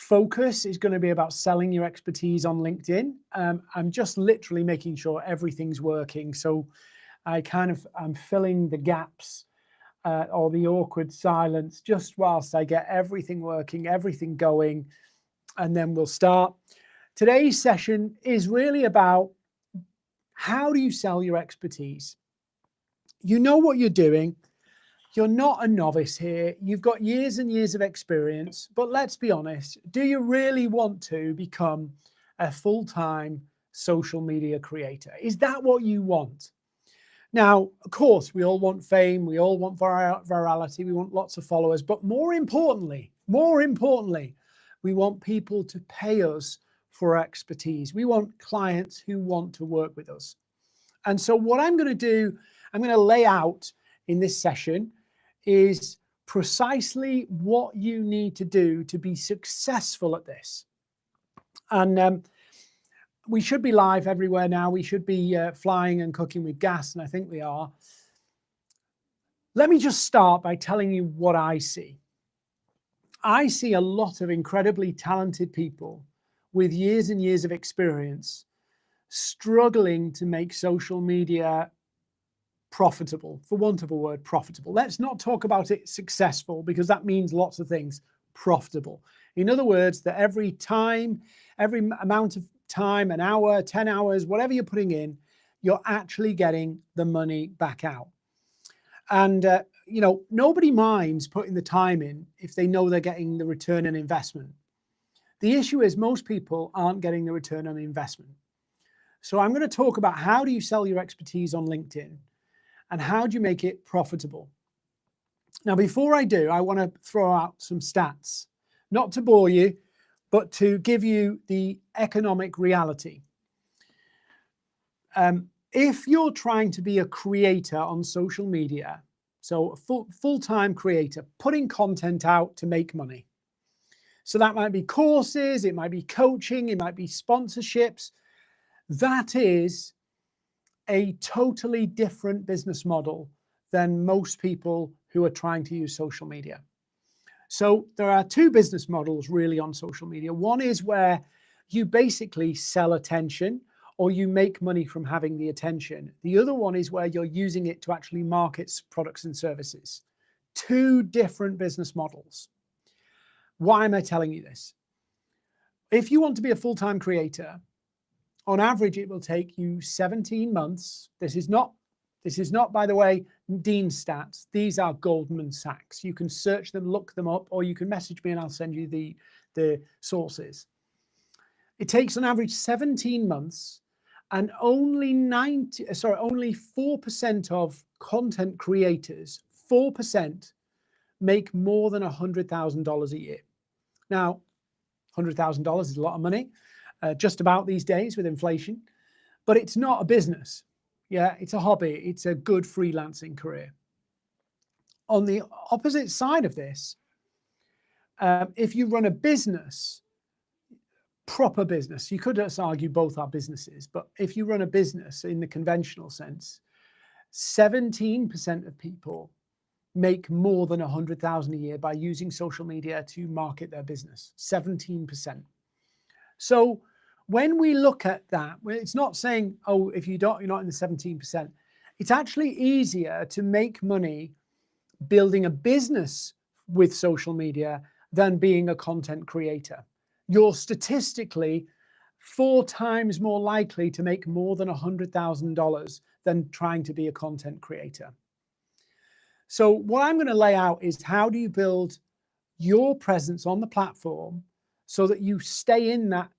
focus is going to be about selling your expertise on LinkedIn. I'm just literally making sure everything's working. So I'm filling the gaps or the awkward silence just whilst I get everything working, everything going, and then we'll start. Today's session is really about how do you sell your expertise? You know what you're doing. You're not a novice here. You've got years and years of experience, but let's be honest. Do you really want to become a full-time social media creator? Is that what you want? Now, of course, we all want fame. We all want virality. We want lots of followers, but more importantly, we want people to pay us for our expertise. We want clients who want to work with us. And so what I'm going to do, I'm going to lay out in this session is precisely what you need to do to be successful at this. And we should be live everywhere now. We should be flying and cooking with gas, and I think we are. Let me just start by telling you what I see. I see a lot of incredibly talented people with years and years of experience struggling to make social media profitable, for want of a word, profitable. Let's not talk about it successful, because that means lots of things. Profitable. In other words, that every amount of time, an hour, 10 hours, whatever you're putting in, you're actually getting the money back out. And, you know, nobody minds putting the time in if they know they're getting the return on investment. The issue is most people aren't getting the return on investment. So I'm going to talk about how do you sell your expertise on LinkedIn and how do you make it profitable. Now, before I do, I want to throw out some stats, not to bore you, but to give you the economic reality. If you're trying to be a creator on social media, so a full-time creator, putting content out to make money. So that might be courses, it might be coaching, it might be sponsorships. That is a totally different business model than most people who are trying to use social media. So there are two business models really on social media. One is where you basically sell attention or you make money from having the attention. The other one is where you're using it to actually market products and services. Two different business models. Why am I telling you this? If you want to be a full-time creator, on average, it will take you 17 months. This is not, by the way, Dean's stats. These are Goldman Sachs. You can search them, look them up, or you can message me and I'll send you the sources. It takes on average 17 months, and only 4% of content creators, 4%, make more than $100,000 a year. Now, $100,000 is a lot of money. Just about these days with inflation, but it's not a business. Yeah, it's a hobby. It's a good freelancing career. On the opposite side of this, if you run a business, proper business, you could just argue both are businesses, but if you run a business in the conventional sense, 17% of people make more than 100,000 a year by using social media to market their business. 17%. So when we look at that, it's not saying, oh, if you don't, you're not in the 17%. It's actually easier to make money building a business with social media than being a content creator. You're statistically 4 times more likely to make more than $100,000 than trying to be a content creator. So what I'm going to lay out is how do you build your presence on the platform so that you stay in that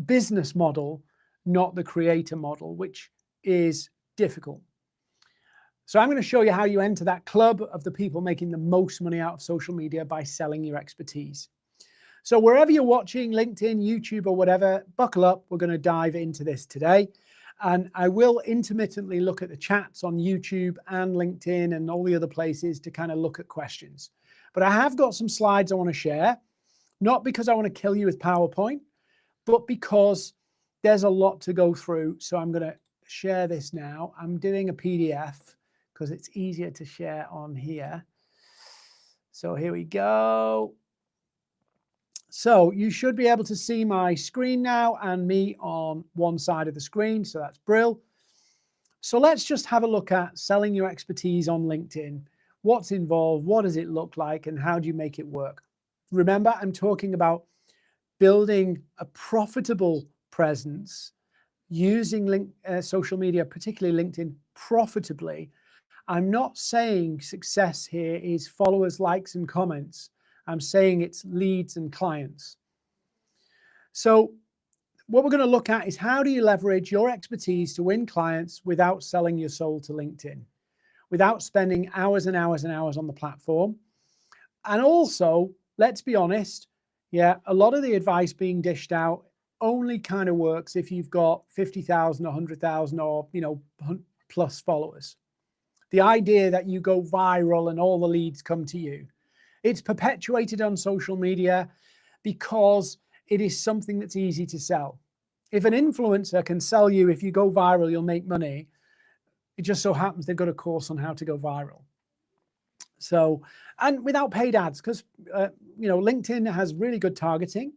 business model, not the creator model, which is difficult. So I'm going to show you how you enter that club of the people making the most money out of social media by selling your expertise. So wherever you're watching, LinkedIn, YouTube, or whatever, buckle up. We're going to dive into this today. And I will intermittently look at the chats on YouTube and LinkedIn and all the other places to kind of look at questions. But I have got some slides I want to share, not because I want to kill you with PowerPoint, but because there's a lot to go through. So I'm going to share this now. I'm doing a PDF because it's easier to share on here. So here we go. So you should be able to see my screen now and me on one side of the screen. So that's brilliant. So let's just have a look at selling your expertise on LinkedIn. What's involved? What does it look like? And how do you make it work? Remember, I'm talking about building a profitable presence using social media, particularly LinkedIn, profitably. I'm not saying success here is followers, likes, and comments. I'm saying it's leads and clients. So what we're going to look at is how do you leverage your expertise to win clients without selling your soul to LinkedIn, without spending hours and hours and hours on the platform. And also, let's be honest, yeah, a lot of the advice being dished out only kind of works if you've got 50,000, 100,000 or, plus followers. The idea that you go viral and all the leads come to you, it's perpetuated on social media because it is something that's easy to sell. If an influencer can sell you, if you go viral, you'll make money. It just so happens they've got a course on how to go viral. So, and without paid ads, because, LinkedIn has really good targeting,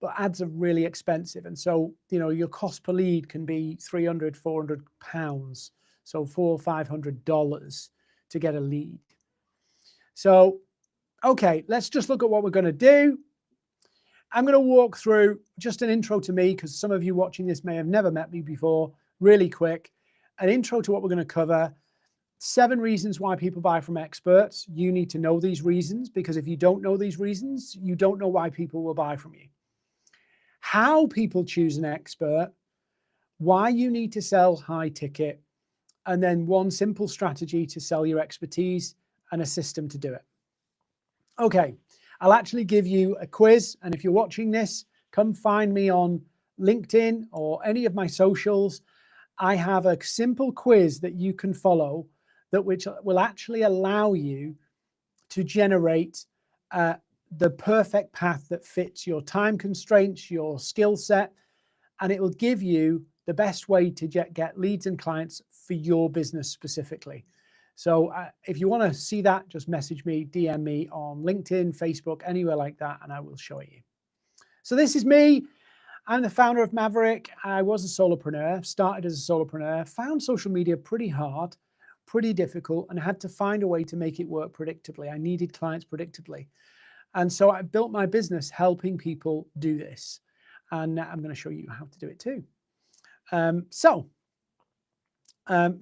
but ads are really expensive. And so, your cost per lead can be 300, 400 pounds. So $400 or $500 to get a lead. So, okay, let's just look at what we're going to do. I'm going to walk through just an intro to me, because some of you watching this may have never met me before, really quick. An intro to what we're going to cover. 7 reasons why people buy from experts. You need to know these reasons, because if you don't know these reasons, you don't know why people will buy from you. How people choose an expert, why you need to sell high ticket, and then 1 simple strategy to sell your expertise and a system to do it. Okay, I'll actually give you a quiz, and if you're watching this, come find me on LinkedIn or any of my socials. I have a simple quiz that you can follow that which will actually allow you to generate the perfect path that fits your time constraints, your skill set, and it will give you the best way to get leads and clients for your business specifically. So if you want to see that, just message me, DM me on LinkedIn, Facebook, anywhere like that, and I will show you. So this is me. I'm the founder of Maverick. I was a solopreneur, started as a solopreneur, found social media pretty hard, pretty difficult, and had to find a way to make it work predictably. I needed clients predictably. And so I built my business helping people do this. And I'm going to show you how to do it too.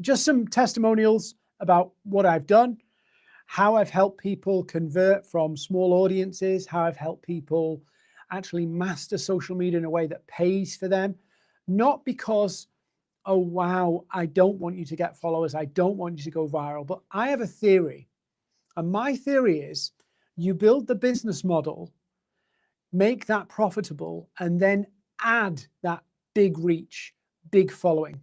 Just some testimonials about what I've done, how I've helped people convert from small audiences, how I've helped people actually master social media in a way that pays for them. Not because, oh, wow, I don't want you to get followers, I don't want you to go viral, but I have a theory. And my theory is you build the business model, make that profitable, and then add that big reach, big following.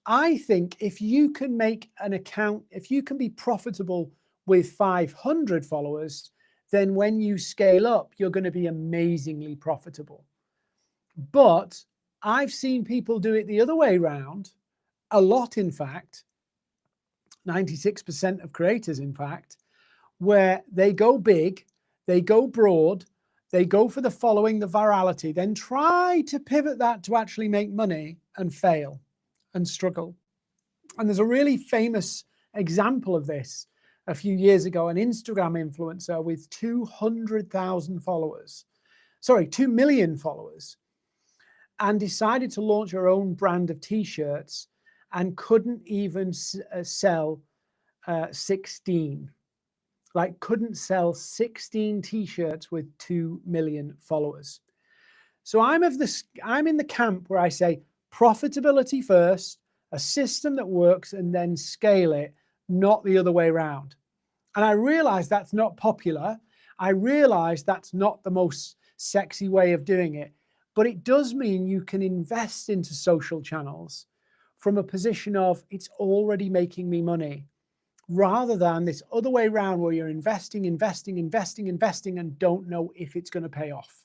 I think if you can make an account, if you can be profitable with 500 followers, then when you scale up, you're going to be amazingly profitable. But I've seen people do it the other way around, a lot, in fact, 96% of creators, in fact, where they go big, they go broad, they go for the following, the virality, then try to pivot that to actually make money and fail and struggle. And there's a really famous example of this a few years ago, an Instagram influencer with 200,000 followers, sorry, 2 million followers, and decided to launch her own brand of t-shirts and couldn't even sell 16. Like couldn't sell 16 t-shirts with 2 million followers. So I'm in the camp where I say profitability first, a system that works, and then scale it, not the other way around. And I realize that's not popular. I realize that's not the most sexy way of doing it, but it does mean you can invest into social channels from a position of it's already making me money, rather than this other way around where you're investing and don't know if it's going to pay off.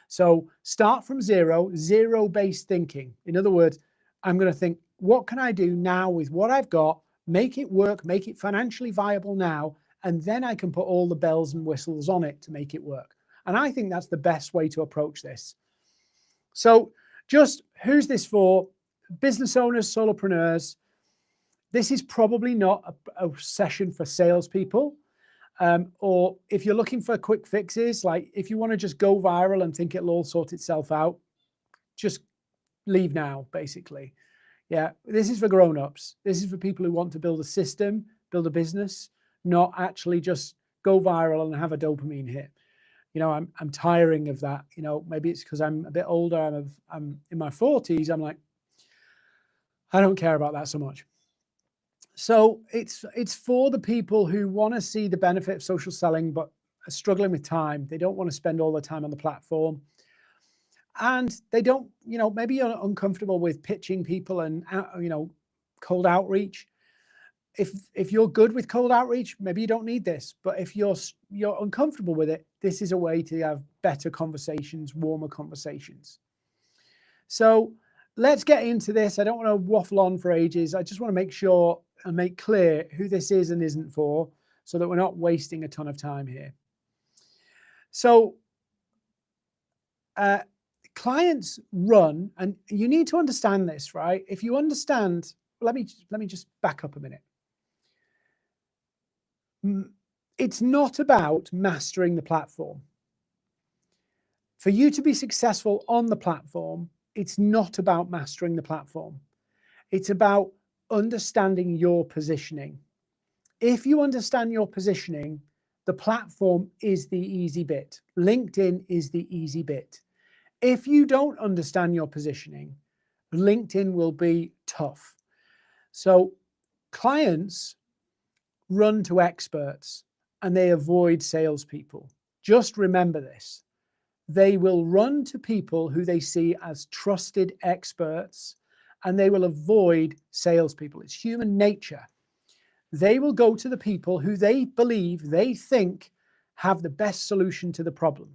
So start from zero-based thinking. In other words, I'm going to think, what can I do now with what I've got, make it work, make it financially viable now, and then I can put all the bells and whistles on it to make it work. And I think that's the best way to approach this. So just who's this for? Business owners, solopreneurs. This is probably not a session for salespeople. Or if you're looking for quick fixes, like if you want to just go viral and think it'll all sort itself out, just leave now, basically. Yeah, this is for grown-ups. This is for people who want to build a system, build a business, not actually just go viral and have a dopamine hit. You know, I'm tiring of that. You know, maybe it's because I'm a bit older. I'm in my 40s. I'm like, I don't care about that so much. So it's for the people who want to see the benefit of social selling, but are struggling with time. They don't want to spend all their time on the platform. And they don't, you know, maybe you're uncomfortable with pitching people and, you know, cold outreach. If you're good with cold outreach, maybe you don't need this. But if you're uncomfortable with it, this is a way to have better conversations, warmer conversations. So let's get into this. I don't want to waffle on for ages. I just want to make sure and make clear who this is and isn't for, so that we're not wasting a ton of time here. So clients run, and you need to understand this, right? If you understand, let me just back up a minute. It's not about mastering the platform. For you to be successful on the platform, it's not about mastering the platform. It's about understanding your positioning. If you understand your positioning, the platform is the easy bit. LinkedIn is the easy bit. If you don't understand your positioning, LinkedIn will be tough. So clients run to experts and they avoid salespeople. Just remember this. They will run to people who they see as trusted experts, and they will avoid salespeople. It's human nature. They will go to the people who they believe, they think, have the best solution to the problem.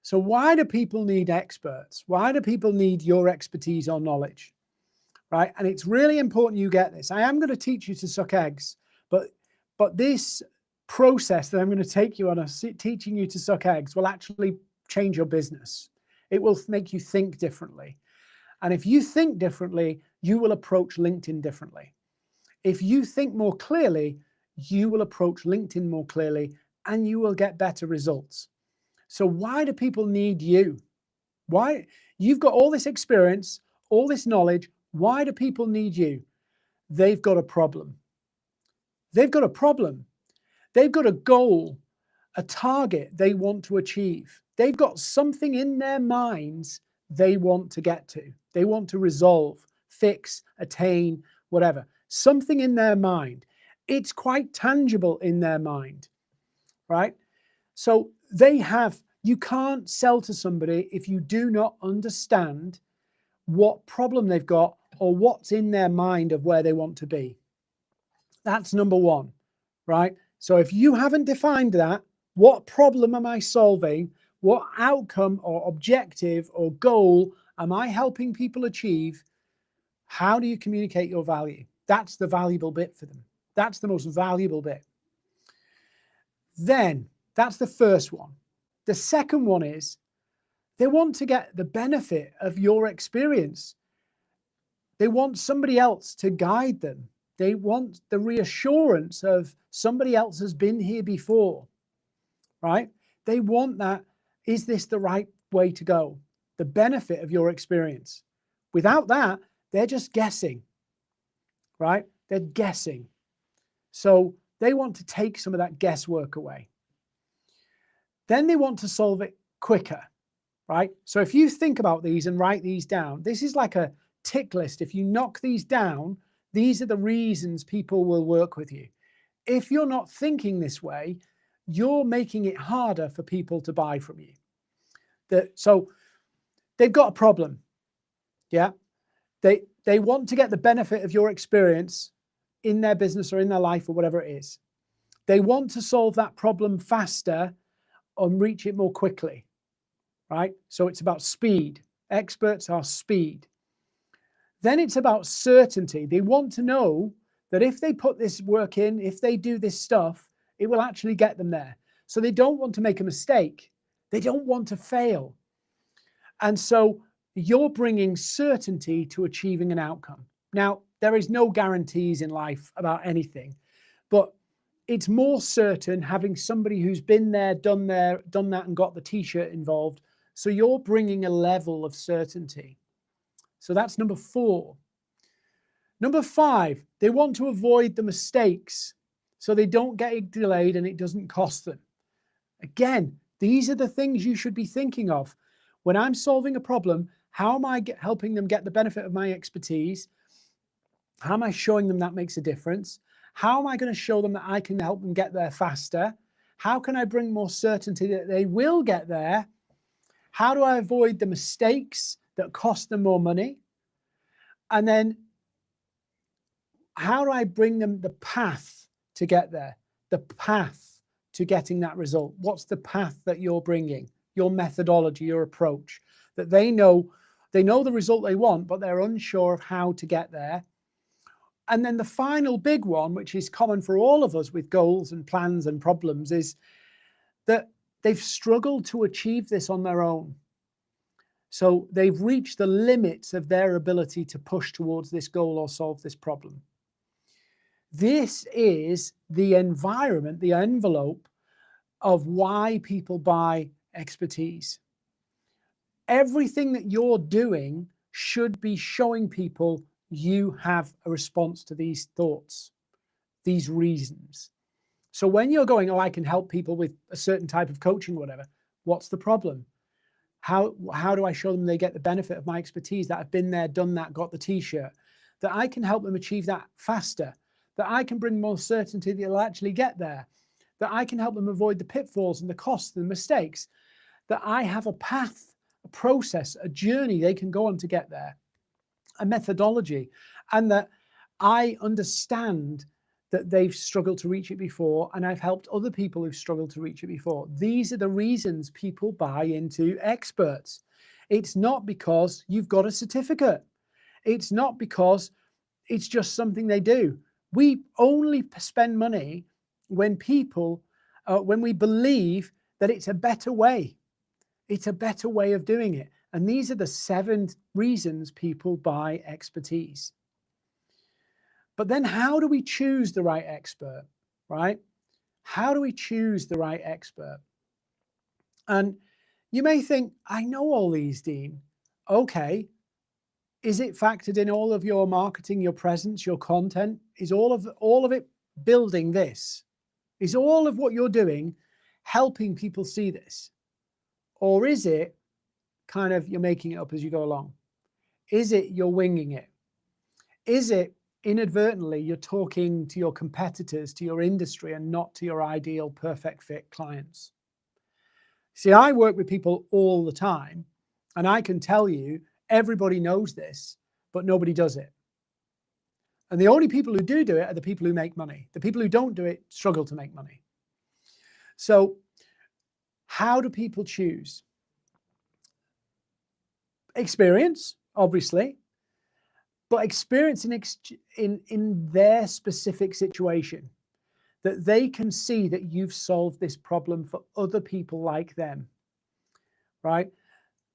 So why do people need experts? Why do people need your expertise or knowledge? Right? And it's really important you get this. I am going to teach you to suck eggs, but this process that I'm going to take you on, teaching you to suck eggs, will actually change your business. It will make you think differently. And if you think differently, you will approach LinkedIn differently. If you think more clearly, you will approach LinkedIn more clearly, and you will get better results. So why do people need you? Why? You've got all this experience, all this knowledge. Why do people need you? They've got a problem. They've got a problem. They've got a goal, a target they want to achieve. They've got something in their minds they want to get to. They want to resolve, fix, attain, whatever. Something in their mind. It's quite tangible in their mind, right? So you can't sell to somebody if you do not understand what problem they've got or what's in their mind of where they want to be. That's number one, right? So if you haven't defined that, what problem am I solving? What outcome or objective or goal am I helping people achieve? How do you communicate your value? That's the valuable bit for them. That's the most valuable bit. Then that's the first one. The second one is they want to get the benefit of your experience. They want somebody else to guide them. They want the reassurance of somebody else has been here before, right? They want that. Is this the right way to go? The benefit of your experience. Without that, they're just guessing, right? They're guessing. So they want to take some of that guesswork away. Then they want to solve it quicker, right? So if you think about these and write these down, this is like a tick list. If you knock these down, these are the reasons people will work with you. If you're not thinking this way, you're making it harder for people to buy from you. So they've got a problem. Yeah. They want to get the benefit of your experience in their business or in their life or whatever it is. They want to solve that problem faster and reach it more quickly, right? So it's about speed. Experts are speed. Then it's about certainty. They want to know that if they put this work in, if they do this stuff, it will actually get them there. So they don't want to make a mistake. They don't want to fail. And so you're bringing certainty to achieving an outcome. Now, there is no guarantees in life about anything, but it's more certain having somebody who's been there, done that, and got the t-shirt involved. So you're bringing a level of certainty. So that's number 4. Number 5, they want to avoid the mistakes so they don't get delayed and it doesn't cost them. Again, these are the things you should be thinking of. When I'm solving a problem, how am I helping them get the benefit of my expertise? How am I showing them that makes a difference? How am I going to show them that I can help them get there faster? How can I bring more certainty that they will get there? How do I avoid the mistakes that cost them more money? And then how do I bring them the path to get there? The path to getting that result. What's the path that you're bringing? Your methodology, your approach, that they know the result they want, but they're unsure of how to get there. And then the final big one, which is common for all of us with goals and plans and problems, is that they've struggled to achieve this on their own. So they've reached the limits of their ability to push towards this goal or solve this problem. This is the environment, the envelope of why people buy expertise. Everything that you're doing should be showing people you have a response to these thoughts, these reasons. So when you're going, oh, I can help people with a certain type of coaching, whatever, what's the problem? How do I show them they get the benefit of my expertise, that I've been there, done that, got the t-shirt, that I can help them achieve that faster, that I can bring more certainty that they'll actually get there, that I can help them avoid the pitfalls and the costs and the mistakes, that I have a path, a process, a journey they can go on to get there, a methodology, and that I understand that they've struggled to reach it before, and I've helped other people who've struggled to reach it before. These are the reasons people buy into experts. It's not because you've got a certificate. It's not because it's just something they do. We only spend money when when we believe that it's a better way. It's a better way of doing it. And these are the 7 reasons people buy expertise. But then how do we choose the right expert, right? How do we choose the right expert? And you may think, I know all these, Dean. Okay. Is it factored in all of your marketing, your presence, your content? Is all of it building this? Is all of what you're doing helping people see this? Or is it kind of you're making it up as you go along? Is it you're winging it? Is it inadvertently you're talking to your competitors, to your industry, and not to your ideal perfect fit clients? See, I work with people all the time, and I can tell you everybody knows this, but nobody does it. And the only people who do it are the people who make money. The people who don't do it struggle to make money. So how do people choose? Experience, obviously, but experience in their specific situation, that they can see that you've solved this problem for other people like them, right?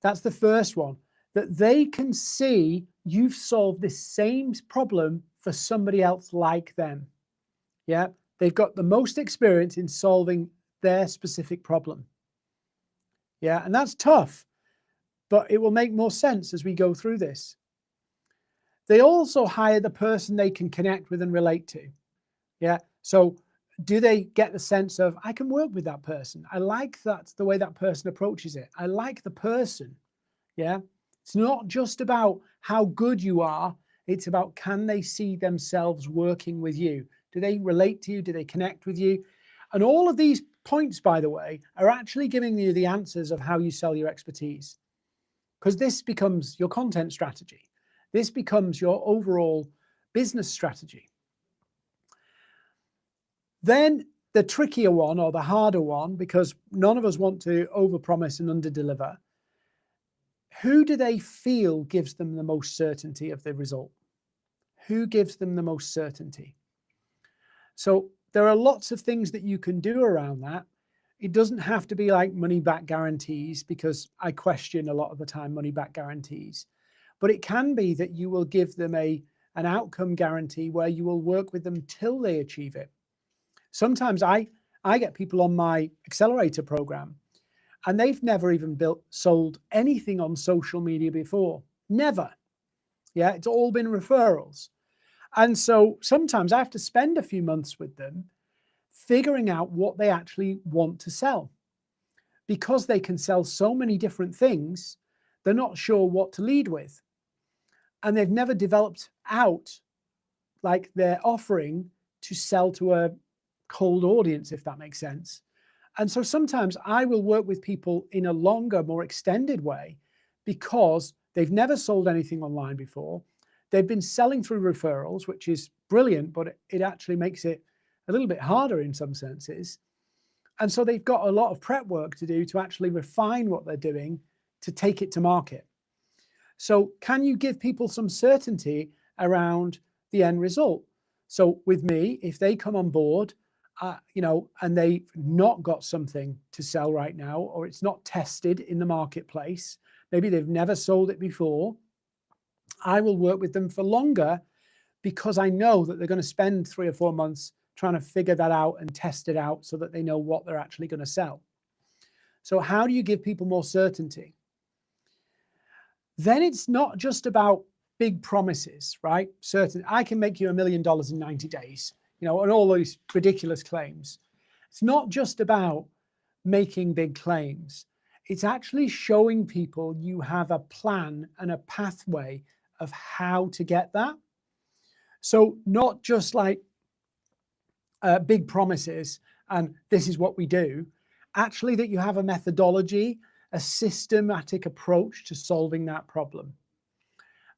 That's the first one, that they can see you've solved this same problem for somebody else like them. Yeah, they've got the most experience in solving their specific problem. Yeah, and that's tough, but it will make more sense as we go through this. They also hire the person they can connect with and relate to. Yeah, so do they get the sense of, I can work with that person. I like that, the way that person approaches it. I like the person. Yeah, it's not just about how good you are. It's about, can they see themselves working with you? Do they relate to you? Do they connect with you? And all of these points, by the way, are actually giving you the answers of how you sell your expertise. Because this becomes your content strategy. This becomes your overall business strategy. Then the trickier one, or the harder one, because none of us want to overpromise and underdeliver. Who do they feel gives them the most certainty of the result? Who gives them the most certainty? So there are lots of things that you can do around that. It doesn't have to be like money back guarantees, because I question a lot of the time money back guarantees. But it can be that you will give them an outcome guarantee where you will work with them till they achieve it. Sometimes I get people on my accelerator program and they've never even sold anything on social media before. Never. Yeah, it's all been referrals. And so sometimes I have to spend a few months with them figuring out what they actually want to sell. Because they can sell so many different things, they're not sure what to lead with. And they've never developed out like their offering to sell to a cold audience, if that makes sense. And so sometimes I will work with people in a longer, more extended way because they've never sold anything online before. They've been selling through referrals, which is brilliant, but it actually makes it a little bit harder in some senses. And so they've got a lot of prep work to do to actually refine what they're doing to take it to market. So can you give people some certainty around the end result? So with me, if they come on board, and they've not got something to sell right now, or it's not tested in the marketplace, maybe they've never sold it before, I will work with them for longer because I know that they're going to spend 3 or 4 months trying to figure that out and test it out so that they know what they're actually going to sell. So how do you give people more certainty? Then it's not just about big promises, right? Certain, I can make you $1 million in 90 days, and all those ridiculous claims. It's not just about making big claims. It's actually showing people you have a plan and a pathway of how to get that. So not just like big promises and this is what we do, actually that you have a methodology, a systematic approach to solving that problem.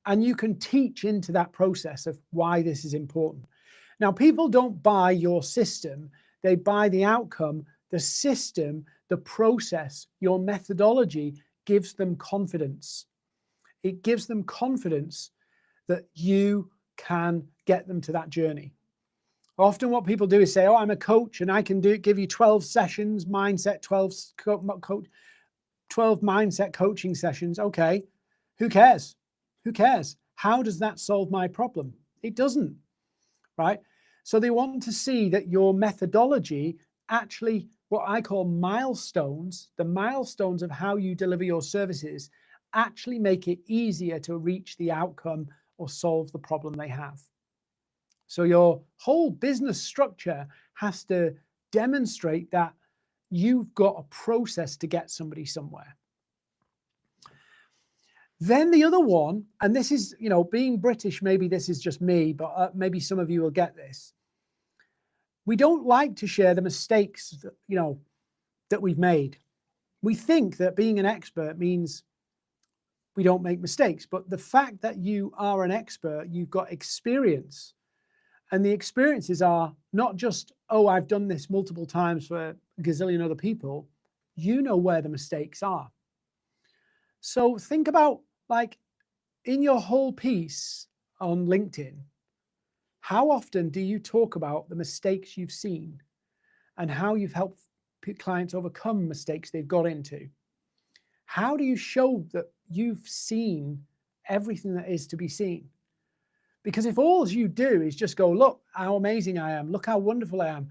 And you can teach into that process of why this is important. Now, people don't buy your system, they buy the outcome. The system, the process, your methodology gives them confidence. It gives them confidence that you can get them to that journey. Often what people do is say, oh, I'm a coach and I can give you 12 sessions, mindset, 12 mindset coaching sessions. Okay, who cares? Who cares? How does that solve my problem? It doesn't, right? So they want to see that your methodology actually, what I call milestones, the milestones of how you deliver your services, actually make it easier to reach the outcome or solve the problem they have. So your whole business structure has to demonstrate that you've got a process to get somebody somewhere. Then the other one, and this is, being British, maybe this is just me, but maybe some of you will get this. We don't like to share the mistakes that, that we've made. We think that being an expert means we don't make mistakes, but the fact that you are an expert, you've got experience. And the experiences are not just, oh, I've done this multiple times for a gazillion other people. You know where the mistakes are. So think about, like, in your whole piece on LinkedIn, how often do you talk about the mistakes you've seen and how you've helped clients overcome mistakes they've got into? How do you show that you've seen everything that is to be seen? Because if all you do is just go, look how amazing I am, look how wonderful I am,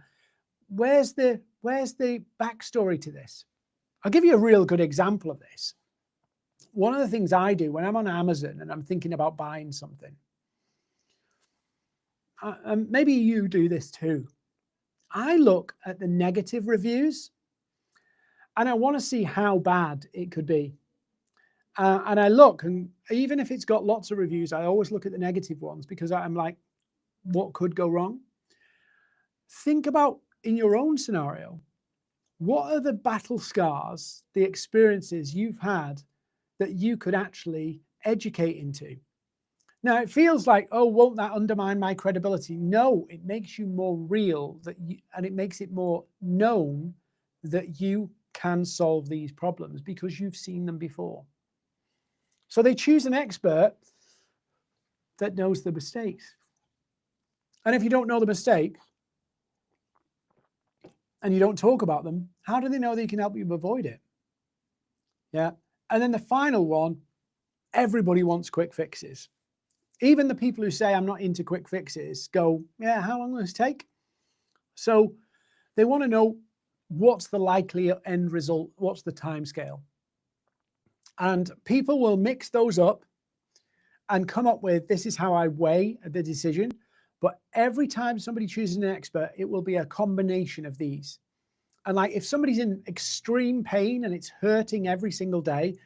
where's the backstory to this? I'll give you a real good example of this. One of the things I do when I'm on Amazon and I'm thinking about buying something, and maybe you do this too, I look at the negative reviews and I want to see how bad it could be. And I look, and even if it's got lots of reviews, I always look at the negative ones because I'm like, what could go wrong? Think about, in your own scenario, what are the battle scars, the experiences you've had that you could actually educate into? Now, it feels like, oh, won't that undermine my credibility? No, it makes you more real, and it makes it more known that you can solve these problems because you've seen them before. So they choose an expert that knows the mistakes. And if you don't know the mistake, and you don't talk about them, how do they know they can help you avoid it? Yeah. And then the final one, everybody wants quick fixes. Even the people who say I'm not into quick fixes go, yeah, how long will this take? So they want to know what's the likely end result, what's the time scale. And people will mix those up and come up with, this is how I weigh the decision. But every time somebody chooses an expert, it will be a combination of these. And like if somebody's in extreme pain and it's hurting every single day,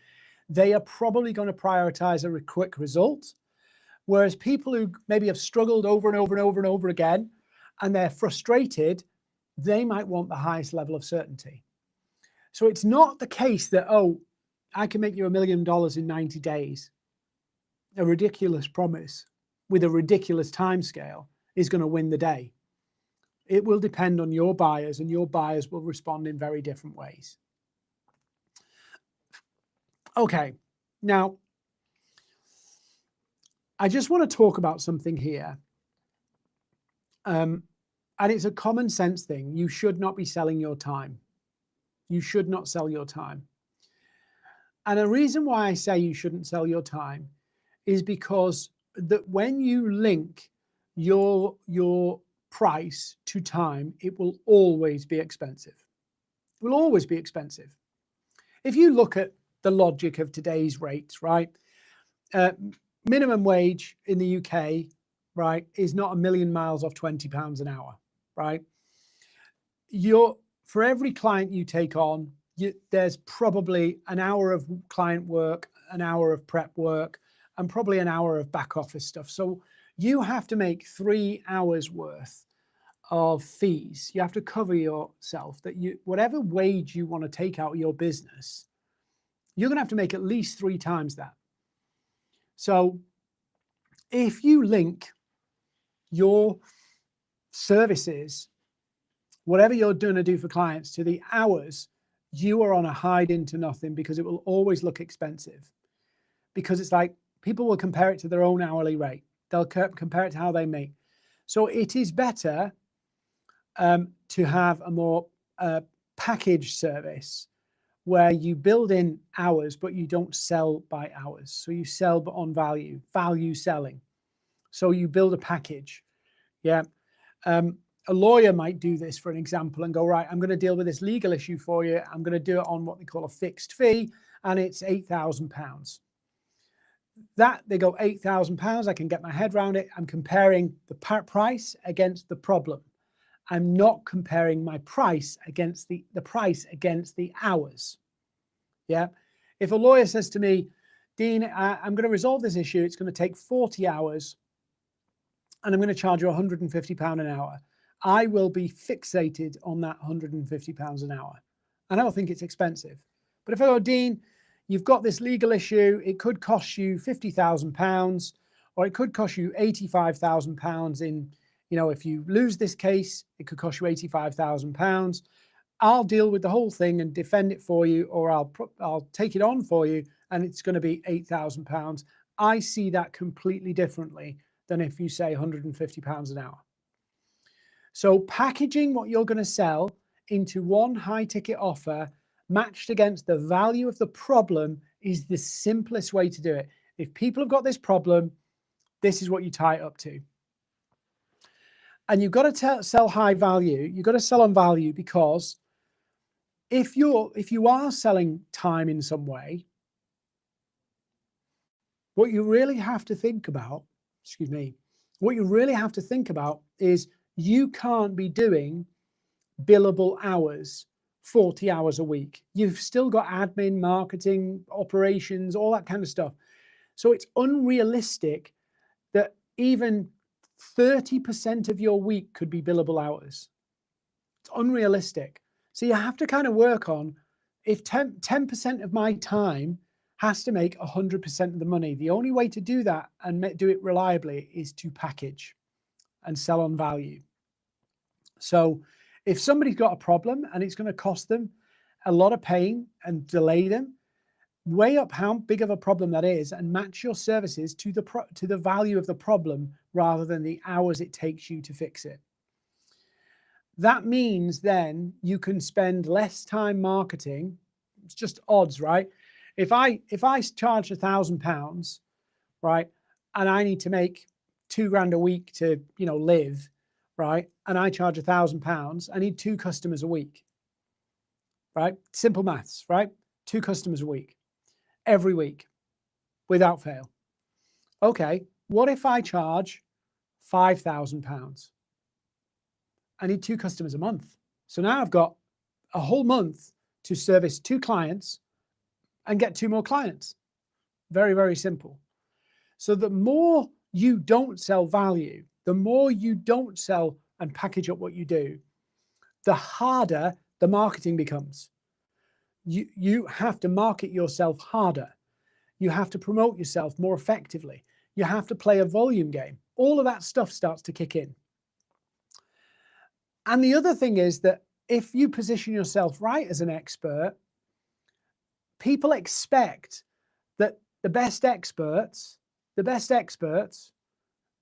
they are probably going to prioritize a quick result. Whereas people who maybe have struggled over and over and over and over again, and they're frustrated, they might want the highest level of certainty. So it's not the case that, oh, I can make you $1 million in 90 days. A ridiculous promise with a ridiculous timescale is going to win the day. It will depend on your buyers, and your buyers will respond in very different ways. Okay, now I just want to talk about something here. And it's a common sense thing. You should not be selling your time. You should not sell your time. And the reason why I say you shouldn't sell your time is because that when you link your price to time, it will always be expensive. It will always be expensive. If you look at the logic of today's rates, right? Minimum wage in the UK, right, is not a million miles off £20 an hour, right? For every client you take on, there's probably an hour of client work, an hour of prep work, and probably an hour of back office stuff. So you have to make 3 hours worth of fees. You have to cover yourself, that whatever wage you want to take out of your business, you're going to have to make at least 3 times that. So if you link your services, whatever you're going to do for clients, to the hours, you are on a hide into nothing, because it will always look expensive. Because it's like people will compare it to their own hourly rate. They'll compare it to how they make. So it is better to have a more packaged service where you build in hours, but you don't sell by hours. So you sell but on value selling. So you build a package. Yeah. A lawyer might do this, for an example, and go, right, I'm going to deal with this legal issue for you. I'm going to do it on what they call a fixed fee, and it's £8,000. That they go £8,000, I can get my head around it. I'm comparing the price against the problem. I'm not comparing my price against the price against the hours. Yeah. If a lawyer says to me, Dean, I'm going to resolve this issue, it's going to take 40 hours, and I'm going to charge you £150 an hour, I will be fixated on that £150 an hour. And I will think it's expensive. But if I go, Dean, you've got this legal issue, it could cost you £50,000, or it could cost you £85,000 in, if you lose this case, it could cost you £85,000. I'll deal with the whole thing and defend it for you, or I'll take it on for you, and it's going to be £8,000. I see that completely differently than if you say £150 an hour. So packaging what you're going to sell into one high ticket offer matched against the value of the problem is the simplest way to do it. If people have got this problem, this is what you tie it up to. And you've got to sell high value. You've got to sell on value, because if you are selling time in some way, what you really have to think about, is you can't be doing billable hours 40 hours a week. You've still got admin, marketing, operations, all that kind of stuff. So it's unrealistic that even 30% of your week could be billable hours. It's unrealistic. So you have to kind of work on, if 10% of my time has to make 100% of the money, the only way to do that and do it reliably is to package and sell on value. So if somebody's got a problem and it's going to cost them a lot of pain and delay them, weigh up how big of a problem that is and match your services to the value of the problem rather than the hours it takes you to fix it. That means then you can spend less time marketing. It's just odds, right? If I charge £1,000, right, and I need to make £2 grand a week to, live, right, and I charge £1,000, I need 2 customers a week, right? Simple maths, right? 2 customers a week, every week, without fail. Okay, what if I charge £5,000? I need 2 customers a month. So now I've got a whole month to service 2 clients and get 2 more clients. Very, very simple. So the more you don't sell value, the more you don't sell and package up what you do, the harder the marketing becomes. You have to market yourself harder. You have to promote yourself more effectively. You have to play a volume game. All of that stuff starts to kick in. And the other thing is that if you position yourself right as an expert, people expect that the best experts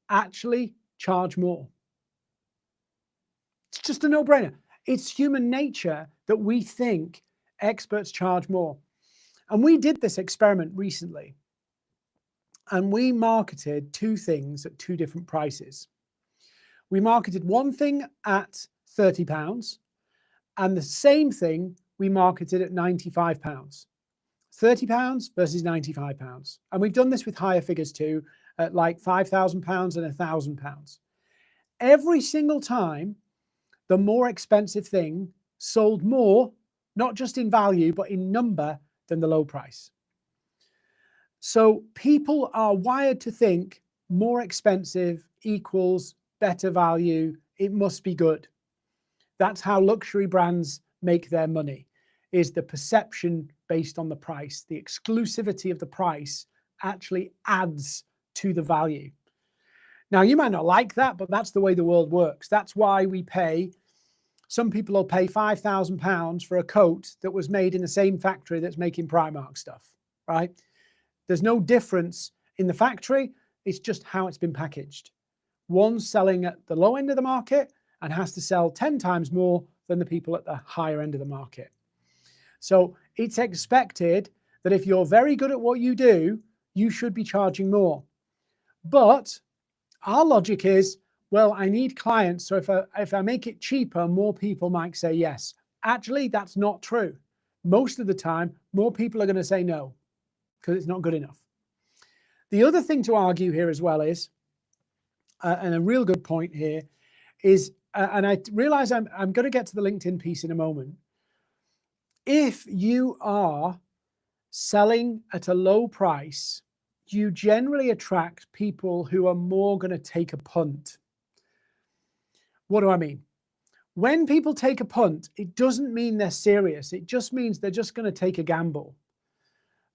actually charge more. It's just a no-brainer. It's human nature that we think experts charge more. And we did this experiment recently, and we marketed 2 things at 2 different prices. We marketed one thing at £30 and the same thing we marketed at £95. £30 versus £95. And we've done this with higher figures too, at like £5,000 and £1,000. Every single time, the more expensive thing sold more, not just in value, but in number than the low price. So people are wired to think more expensive equals better value. It must be good. That's how luxury brands make their money, is the perception based on the price. The exclusivity of the price actually adds to the value. Now, you might not like that, but that's the way the world works. That's why we pay, some people will pay £5,000 for a coat that was made in the same factory that's making Primark stuff, right? There's no difference in the factory. It's just how it's been packaged. One's selling at the low end of the market and has to sell 10 times more than the people at the higher end of the market. So it's expected that if you're very good at what you do, you should be charging more. But our logic is, well, I need clients, so if I make it cheaper, more people might say yes. Actually, that's not true. Most of the time, more people are going to say no because it's not good enough. The other thing to argue here as well is, and a real good point here is, and I realize I'm going to get to the LinkedIn piece in a moment. If you are selling at a low price, you generally attract people who are more going to take a punt. What do I mean? When people take a punt, it doesn't mean they're serious. It just means they're just going to take a gamble.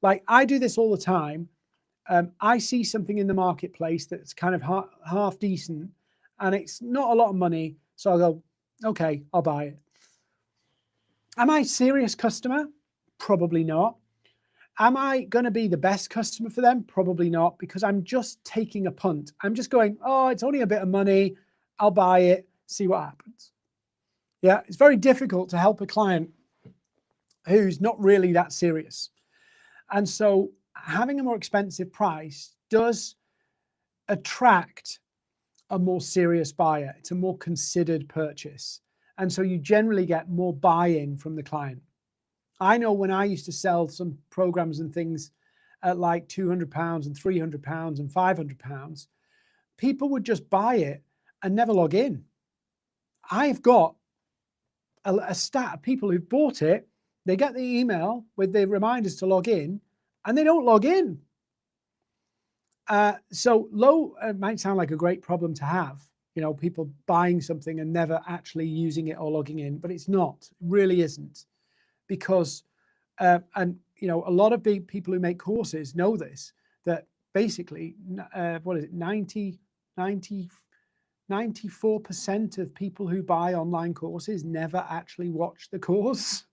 Like, I do this all the time. I see something in the marketplace that's kind of half decent and it's not a lot of money. So I'll go, okay, I'll buy it. Am I a serious customer? Probably not. Am I going to be the best customer for them? Probably not, because I'm just taking a punt. I'm just going, oh, it's only a bit of money. I'll buy it, see what happens. Yeah, it's very difficult to help a client who's not really that serious. And so having a more expensive price does attract a more serious buyer. It's a more considered purchase. And so you generally get more buy-in from the client. I know when I used to sell some programs and things at like £200 and £300 and £500, people would just buy it and never log in. I've got a stat of people who've bought it, they get the email with the reminders to log in, and they don't log in. So low might sound like a great problem to have, you know, people buying something and never actually using it or logging in, but it's not, it really isn't. Because, and you know, a lot of big people who make courses know this, that basically, 94% of people who buy online courses never actually watch the course.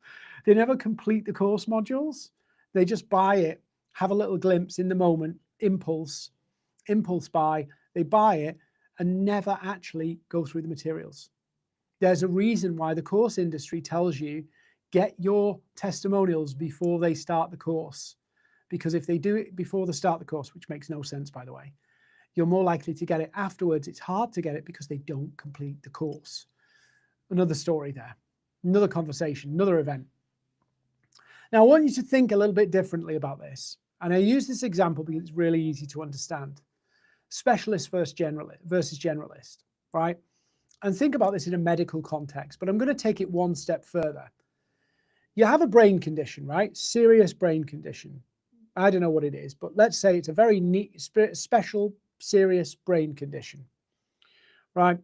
They never complete the course modules. They just buy it, have a little glimpse in the moment, impulse buy, they buy it and never actually go through the materials. There's a reason why the course industry tells you get your testimonials before they start the course. Because if they do it before they start the course, which makes no sense, by the way, you're more likely to get it afterwards. It's hard to get it because they don't complete the course. Another story there, another conversation, another event. Now, I want you to think a little bit differently about this. And I use this example because it's really easy to understand. Specialist versus generalist, right? And think about this in a medical context, but I'm going to take it one step further. You have a brain condition, right? Serious brain condition. I don't know what it is, but let's say it's a very neat, special, serious brain condition, right?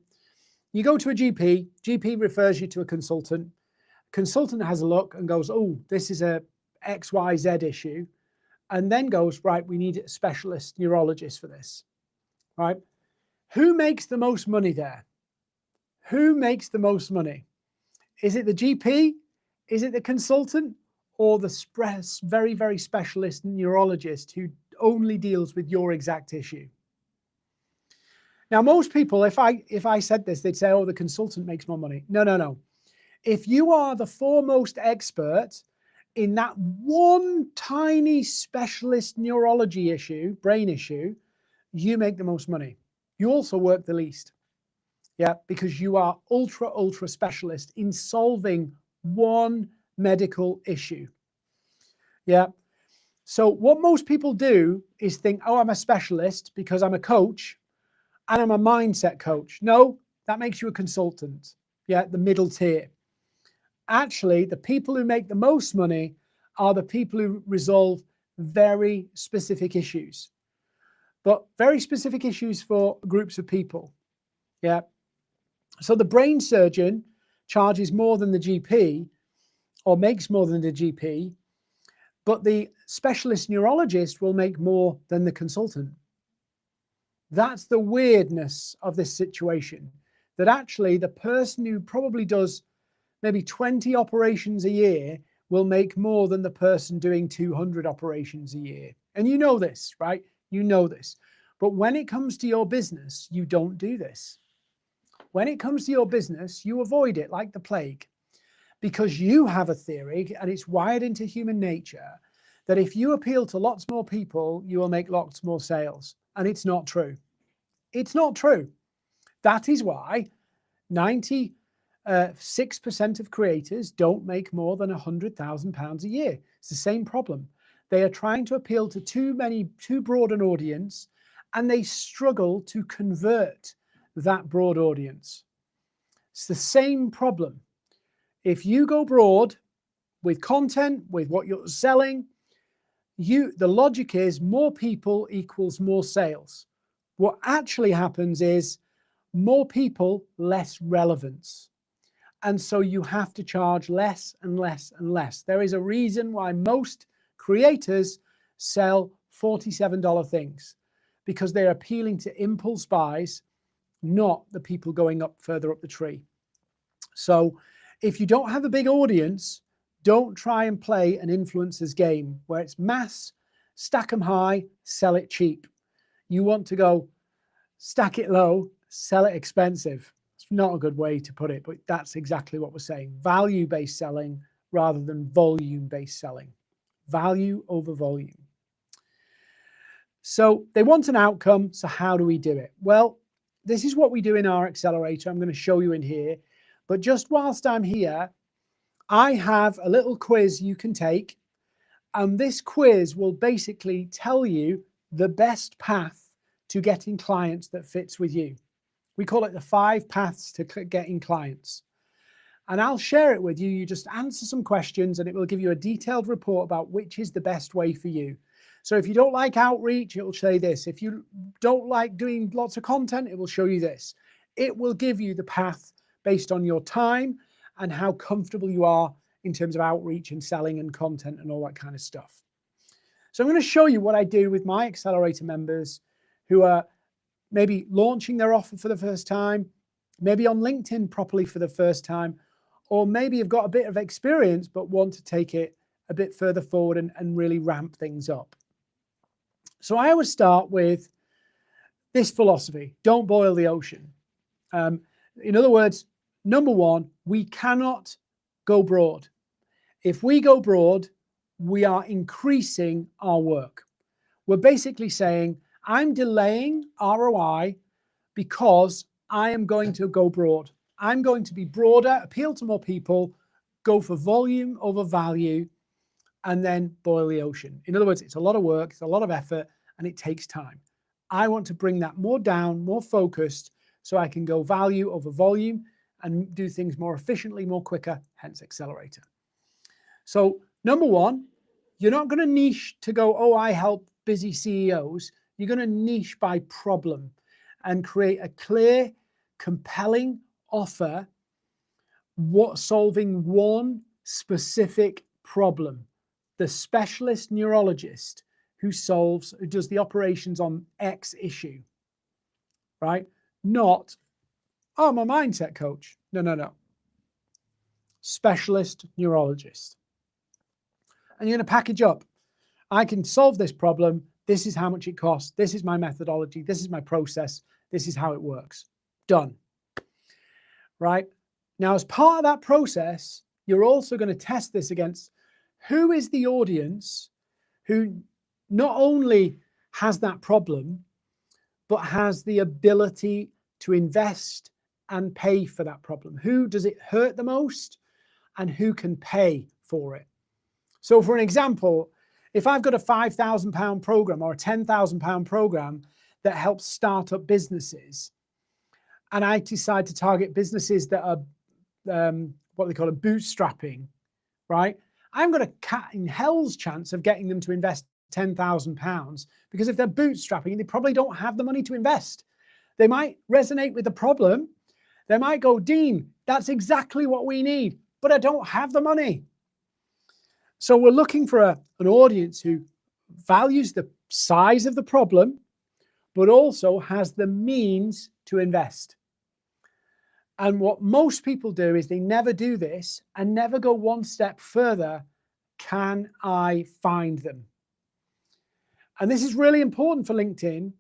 You go to a GP, GP refers you to a consultant. Consultant has a look and goes, oh, this is a XYZ issue. And then goes, right, we need a specialist neurologist for this, right? Who makes the most money there? Who makes the most money? Is it the GP? Is it the consultant? Or the very, very specialist neurologist who only deals with your exact issue? Now, most people, if I said this, they'd say, oh, the consultant makes more money. No, no, no. If you are the foremost expert in that one tiny specialist neurology issue, brain issue, you make the most money. You also work the least. Yeah, because you are ultra, ultra specialist in solving one medical issue. Yeah. So what most people do is think, oh, I'm a specialist because I'm a coach and I'm a mindset coach. No, that makes you a consultant. Yeah, the middle tier. Actually, the people who make the most money are the people who resolve very specific issues, but very specific issues for groups of people. Yeah. So the brain surgeon charges more than the GP or makes more than the GP, but the specialist neurologist will make more than the consultant. That's the weirdness of this situation, that actually the person who probably does maybe 20 operations a year will make more than the person doing 200 operations a year. And you know this, right? You know this. But when it comes to your business, you don't do this. When it comes to your business, you avoid it like the plague, because you have a theory, and it's wired into human nature, that if you appeal to lots more people, you will make lots more sales. And it's not true. It's not true. That is why 96% of creators don't make more than £100,000 a year. It's the same problem. They are trying to appeal to too broad an audience, and they struggle to convert that broad audience. It's the same problem. If you go broad with content, with what you're selling, the logic is more people equals more sales. What actually happens is more people, less relevance. And so you have to charge less and less and less. There is a reason why most creators sell $47 things, because they're appealing to impulse buys, not the people going up further up the tree. So if you don't have a big audience, don't try and play an influencer's game where it's mass, stack them high, sell it cheap. You want to go stack it low, sell it expensive. It's not a good way to put it, but that's exactly what we're saying. Value-based selling rather than volume-based selling. Value over volume. So they want an outcome. So how do we do it? Well, this is what we do in our accelerator. I'm going to show you in here. But just whilst I'm here, I have a little quiz you can take. And this quiz will basically tell you the best path to getting clients that fits with you. We call it the 5 paths to getting clients. And I'll share it with you. You just answer some questions and it will give you a detailed report about which is the best way for you. So if you don't like outreach, it will say this. If you don't like doing lots of content, it will show you this. It will give you the path based on your time and how comfortable you are in terms of outreach and selling and content and all that kind of stuff. So I'm going to show you what I do with my accelerator members who are maybe launching their offer for the first time, maybe on LinkedIn properly for the first time, or maybe you've got a bit of experience but want to take it a bit further forward and really ramp things up. So I always start with this philosophy: don't boil the ocean. In other words, number one, we cannot go broad. If we go broad, we are increasing our work. We're basically saying, I'm delaying ROI because I am going to go broad. I'm going to be broader, appeal to more people, go for volume over value, and then boil the ocean. In other words, it's a lot of work, it's a lot of effort, and it takes time. I want to bring that more down, more focused, so I can go value over volume and do things more efficiently, more quicker, hence accelerator. So number one, you're not going to niche to go, oh, I help busy CEOs. You're going to niche by problem and create a clear, compelling offer, solving one specific problem. The specialist neurologist who does the operations on X issue, right? Not, oh, I'm a mindset coach. No. Specialist neurologist. And you're going to package up. I can solve this problem. This is how much it costs. This is my methodology. This is my process. This is how it works. Done. Right? Now, as part of that process, you're also going to test this against who is the audience who not only has that problem, but has the ability to invest and pay for that problem. Who does it hurt the most and who can pay for it? So for an example, if I've got a £5,000 program or a £10,000 program that helps start up businesses, and I decide to target businesses that are what they call a bootstrapping, right? I'm got a cat in hell's chance of getting them to invest £10,000 because if they're bootstrapping, they probably don't have the money to invest. They might resonate with the problem. They might go, Dean, that's exactly what we need, but I don't have the money. So we're looking for an audience who values the size of the problem, but also has the means to invest. And what most people do is they never do this and never go one step further. Can I find them? And this is really important for LinkedIn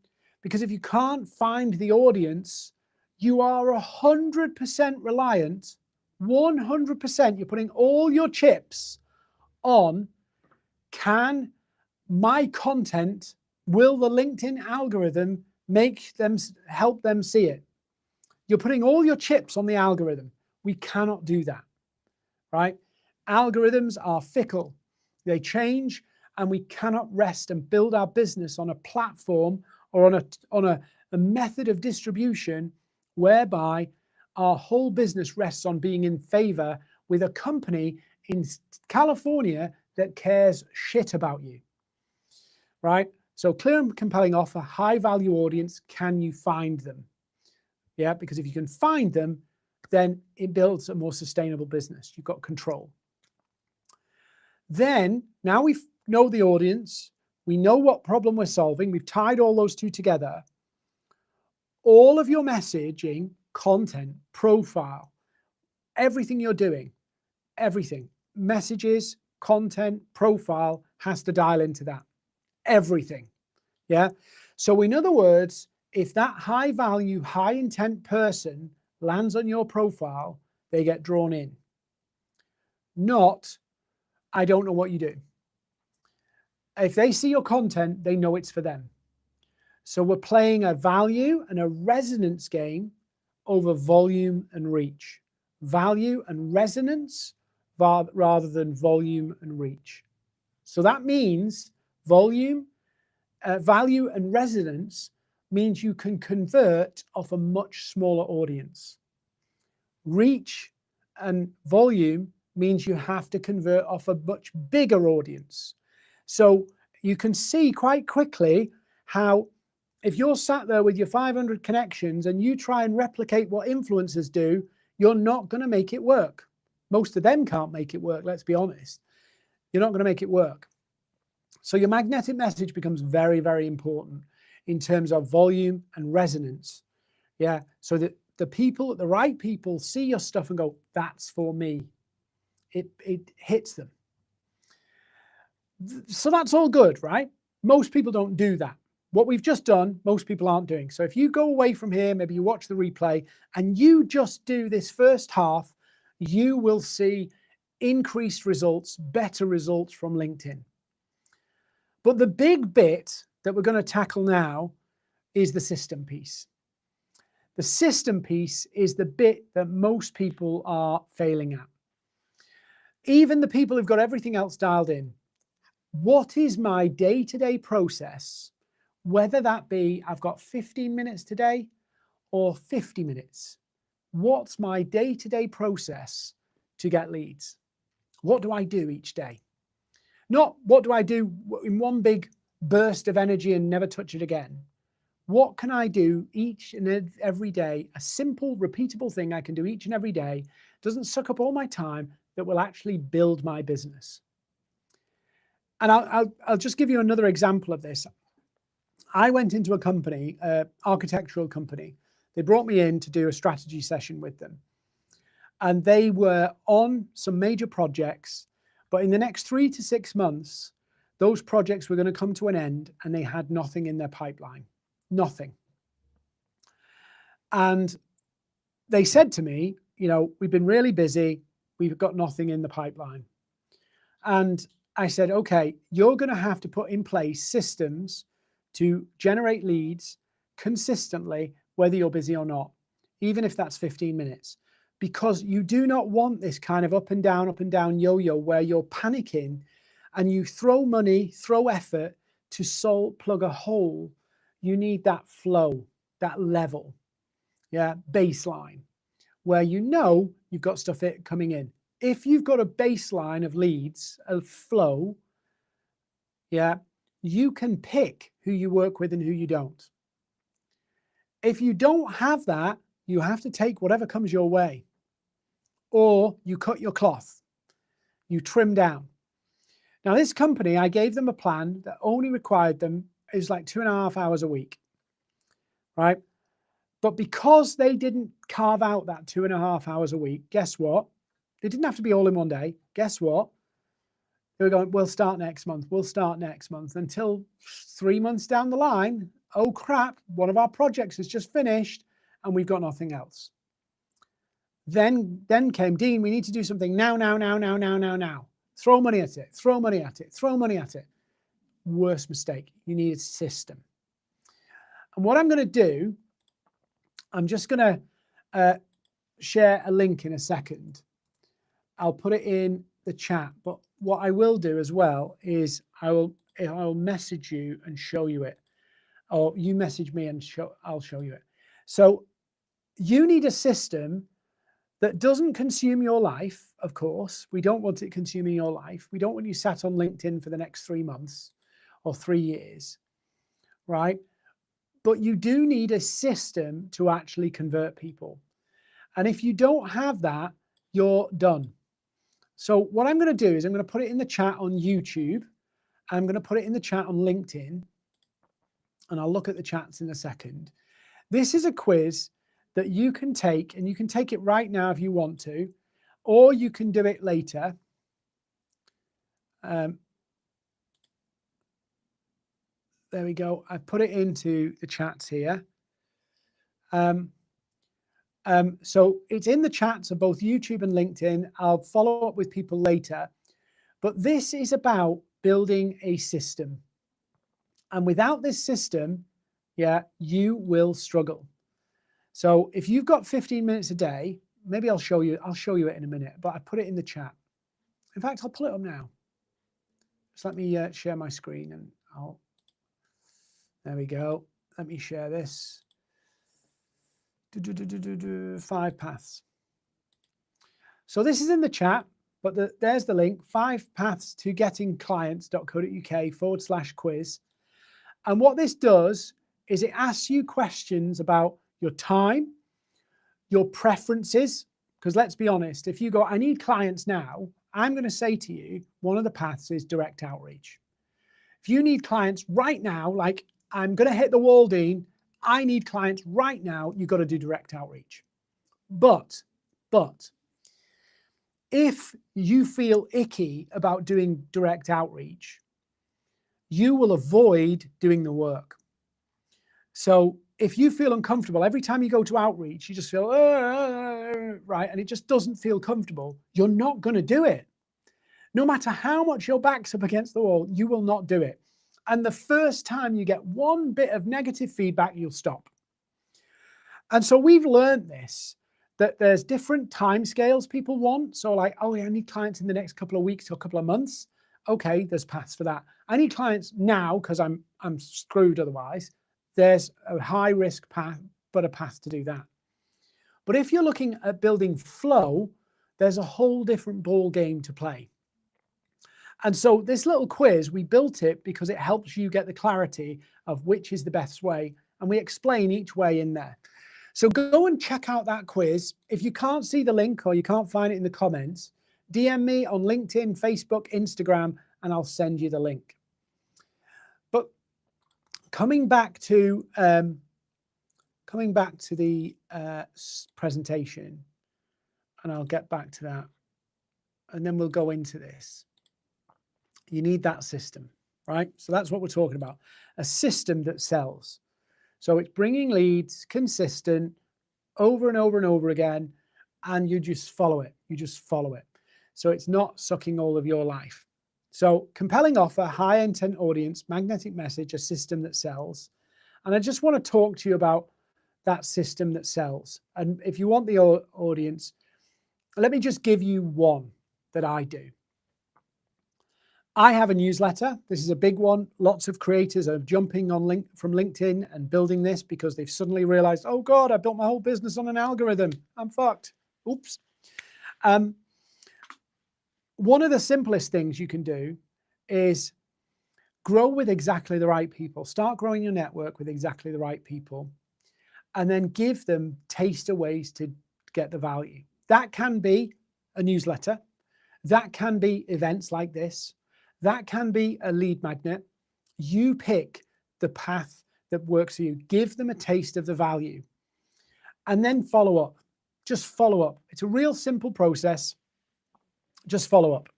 because if you can't find the audience, you are 100% reliant, 100%, you're putting all your chips on, can my content, will the LinkedIn algorithm help them see it? You're putting all your chips on the algorithm. We cannot do that, right? Algorithms are fickle. They change, and we cannot rest and build our business on a platform or on a method of distribution whereby our whole business rests on being in favor with a company in California that cares shit about you, right? So clear and compelling offer, high value audience, can you find them? Yeah, because if you can find them, then it builds a more sustainable business. You've got control. Then, now we know the audience, we know what problem we're solving, we've tied all those two together. All of your messaging, content, profile, everything you're doing, everything, messages, content, profile has to dial into that. Everything. Yeah. So in other words, if that high value, high intent person lands on your profile, they get drawn in. Not, I don't know what you do. If they see your content, they know it's for them. So we're playing a value and a resonance game over volume and reach. Value and resonance rather than volume and reach. So that means value and resonance means you can convert off a much smaller audience. Reach and volume means you have to convert off a much bigger audience. So you can see quite quickly how if you're sat there with your 500 connections and you try and replicate what influencers do, you're not going to make it work. Most of them can't make it work, let's be honest. You're not going to make it work. So your magnetic message becomes very, very important in terms of volume and resonance. Yeah, so that the right people see your stuff and go, that's for me. It hits them. So that's all good, right? Most people don't do that. what we've just done, most people aren't doing. So if you go away from here, maybe you watch the replay and you just do this first half, you will see increased results, better results from LinkedIn. But the big bit that we're going to tackle now is the system piece. The system piece is the bit that most people are failing at. Even the people who've got everything else dialed in. What is my day-to-day process, whether that be I've got 15 minutes today or 50 minutes? What's my day-to-day process to get leads? What do I do each day? Not what do I do in one big burst of energy and never touch it again. What can I do each and every day? A simple, repeatable thing I can do each and every day, doesn't suck up all my time, that will actually build my business. And I'll just give you another example of this. I went into a company, architectural company. They brought me in to do a strategy session with them. And they were on some major projects, but in the next 3 to 6 months, those projects were going to come to an end and they had nothing in their pipeline. Nothing. And they said to me, you know, we've been really busy. We've got nothing in the pipeline. And I said, okay, you're going to have to put in place systems to generate leads consistently, whether you're busy or not, even if that's 15 minutes, because you do not want this kind of up and down yo-yo where you're panicking and you throw money, throw effort to plug a hole. You need that flow, that level, yeah, baseline, where you know you've got stuff coming in. If you've got a baseline of leads, of flow, yeah, you can pick who you work with and who you don't. If you don't have that, you have to take whatever comes your way, or you cut your cloth, you trim down. Now, this company, I gave them a plan that only required them, it was like 2.5 hours a week, right? But because they didn't carve out that 2.5 hours a week, guess what? They didn't have to be all in one day. Guess what? They were going, we'll start next month. We'll start next month, until 3 months down the line. Oh crap, one of our projects has just finished and we've got nothing else. Then came, Dean, we need to do something now. Throw money at it, throw money at it, throw money at it. Worst mistake. You need a system. And what I'm going to do, I'm just going to share a link in a second. I'll put it in the chat, but what I will do as well is I'll message you and show you it, or you message me and I'll show you it. So you need a system that doesn't consume your life, of course. We don't want it consuming your life. We don't want you sat on LinkedIn for the next 3 months or 3 years, right? But you do need a system to actually convert people. And if you don't have that, you're done. So what I'm going to do is I'm going to put it in the chat on YouTube. I'm going to put it in the chat on LinkedIn. And I'll look at the chats in a second. This is a quiz that you can take, and you can take it right now if you want to, or you can do it later. There we go. I've put it into the chats here. So it's in the chats of both YouTube and LinkedIn. I'll follow up with people later. But this is about building a system. And without this system, yeah, you will struggle. So if you've got 15 minutes a day, maybe I'll show you it in a minute, but I put it in the chat. In fact, I'll pull it up now. Just let me share my screen and there we go. Let me share this. 5 paths. So this is in the chat, but there's the link, 5 paths to getting clients.co.uk/quiz. And what this does is it asks you questions about your time, your preferences, because let's be honest, if you go, I need clients now, I'm going to say to you, one of the paths is direct outreach. If you need clients right now, like I'm going to hit the wall, Dean, I need clients right now, you've got to do direct outreach. But if you feel icky about doing direct outreach, you will avoid doing the work. So if you feel uncomfortable, every time you go to outreach, you just feel, right, and it just doesn't feel comfortable, you're not going to do it. No matter how much your back's up against the wall, you will not do it. And the first time you get one bit of negative feedback, you'll stop. And so we've learned this, that there's different timescales people want. So like, oh yeah, I need clients in the next couple of weeks or a couple of months. Okay, there's paths for that. I need clients now because I'm screwed otherwise. There's a high risk path, but a path to do that. But if you're looking at building flow, there's a whole different ball game to play. And so this little quiz, we built it because it helps you get the clarity of which is the best way. And we explain each way in there. So go and check out that quiz. If you can't see the link or you can't find it in the comments, DM me on LinkedIn, Facebook, Instagram, and I'll send you the link. But coming back to the presentation, and I'll get back to that, and then we'll go into this. You need that system, right? So that's what we're talking about, a system that sells. So it's bringing leads, consistent, over and over and over again, and you just follow it. You just follow it. So it's not sucking all of your life. So compelling offer, high intent audience, magnetic message, a system that sells. And I just want to talk to you about that system that sells. And if you want the audience, let me just give you one that I do. I have a newsletter. This is a big one. Lots of creators are jumping on from LinkedIn and building this because they've suddenly realized, oh God, I built my whole business on an algorithm. I'm fucked. Oops. One of the simplest things you can do is grow with exactly the right people. Start growing your network with exactly the right people, and then give them taster ways to get the value. That can be a newsletter. That can be events like this. That can be a lead magnet. You pick the path that works for you. Give them a taste of the value and then follow up. Just follow up. It's a real simple process. Just follow up.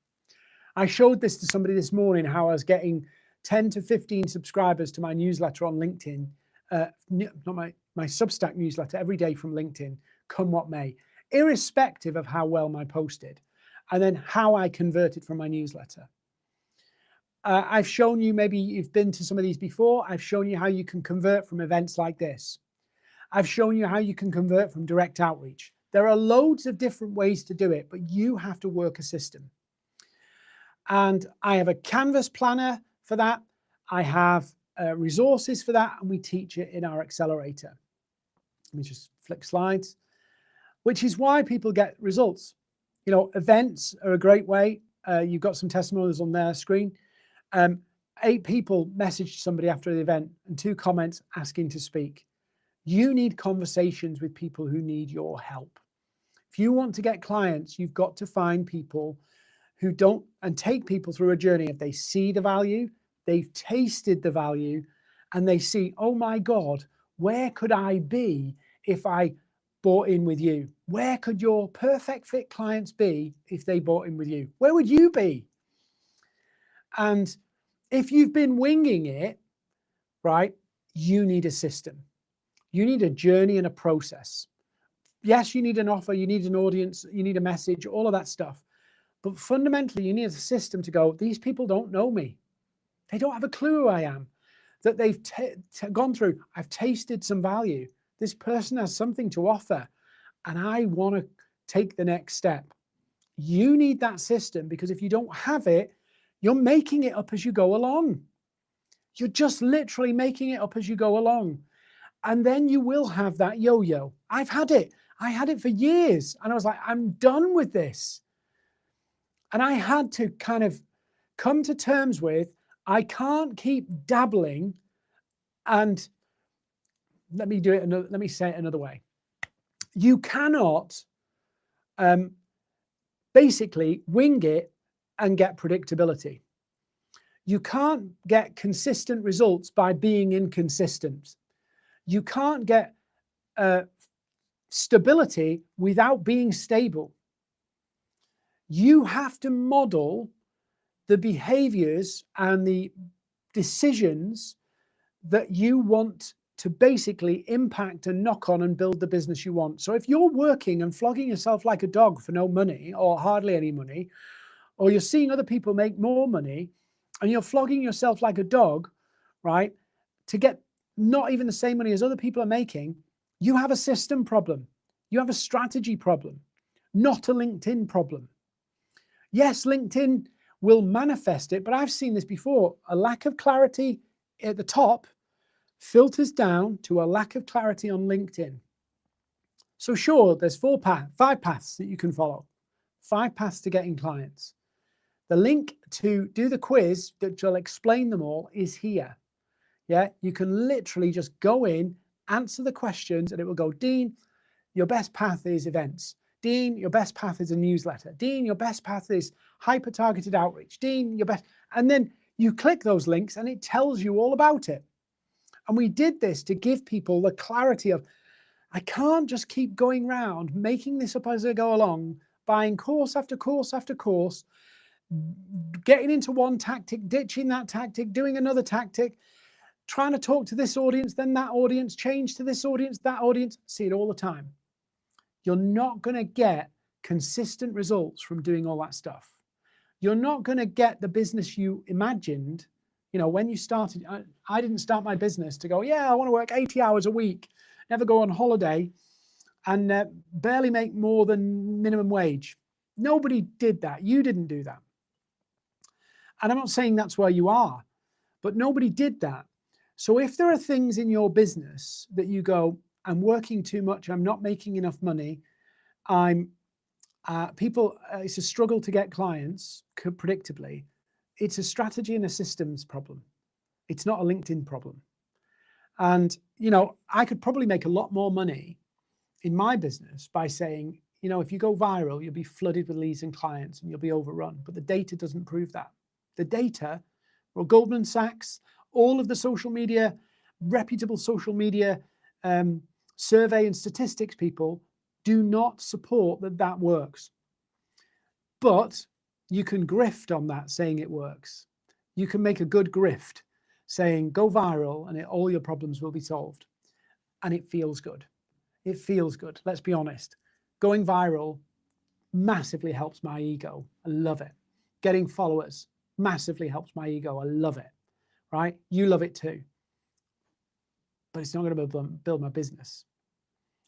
I showed this to somebody this morning, how I was getting 10 to 15 subscribers to my newsletter on LinkedIn, not my Substack newsletter every day from LinkedIn, come what may, irrespective of how well my post did, and then how I converted from my newsletter. I've shown you, maybe you've been to some of these before. I've shown you how you can convert from events like this. I've shown you how you can convert from direct outreach. There are loads of different ways to do it, but you have to work a system. And I have a Canvas planner for that. I have resources for that, and we teach it in our accelerator. Let me just flick slides, which is why people get results. You know, events are a great way. You've got some testimonials on their screen. 8 people messaged somebody after the event and 2 comments asking to speak. You need conversations with people who need your help. If you want to get clients, you've got to find people who don't, and take people through a journey. If they see the value, they've tasted the value, and they see, oh my God, where could I be if I bought in with you? Where could your perfect fit clients be if they bought in with you? Where would you be? And if you've been winging it, right, you need a system. You need a journey and a process. Yes, you need an offer, you need an audience, you need a message, all of that stuff. But fundamentally, you need a system to go, these people don't know me. They don't have a clue who I am. That they've gone through, I've tasted some value. This person has something to offer, and I want to take the next step. You need that system, because if you don't have it, you're making it up as you go along. You're just literally making it up as you go along. And then you will have that yo-yo. I've had it. I had it for years. And I was like, I'm done with this. And I had to kind of come to terms with, I can't keep dabbling. And let me say it another way. You cannot basically wing it and get predictability. You can't get consistent results by being inconsistent. You can't get stability without being stable. You have to model the behaviors and the decisions that you want to basically impact and knock on and build the business you want. So if you're working and flogging yourself like a dog for no money or hardly any money, or you're seeing other people make more money and you're flogging yourself like a dog, right, to get not even the same money as other people are making, you have a system problem. You have a strategy problem, not a LinkedIn problem. Yes, LinkedIn will manifest it, but I've seen this before. A lack of clarity at the top filters down to a lack of clarity on LinkedIn. So sure, there's 5 paths that you can follow, 5 paths to getting clients. The link to do the quiz that will explain them all is here. Yeah, you can literally just go in, answer the questions, and it will go, Dean, your best path is events. Dean, your best path is a newsletter. Dean, your best path is hyper-targeted outreach. Dean, your best, and then you click those links and it tells you all about it. And we did this to give people the clarity of, I can't just keep going around making this up as I go along, buying course after course after course, getting into one tactic, ditching that tactic, doing another tactic, trying to talk to this audience, then that audience, change to this audience, that audience, see it all the time. You're not going to get consistent results from doing all that stuff. You're not going to get the business you imagined. You know, when you started, I didn't start my business to go, yeah, I want to work 80 hours a week, never go on holiday, and barely make more than minimum wage. Nobody did that. You didn't do that. And I'm not saying that's where you are, but nobody did that. So if there are things in your business that you go, I'm working too much, I'm not making enough money, it's a struggle to get clients, predictably, it's a strategy and a systems problem. It's not a LinkedIn problem. And, you know, I could probably make a lot more money in my business by saying, you know, if you go viral, you'll be flooded with leads and clients and you'll be overrun. But the data doesn't prove that. The data, well, Goldman Sachs, all of the social media, reputable social media survey and statistics people do not support that that works. But you can grift on that saying it works. You can make a good grift saying go viral and all your problems will be solved. And it feels good. It feels good. Let's be honest. Going viral massively helps my ego. I love it. Getting followers massively helps my ego. I love it. Right? You love it too. But it's not going to build my business.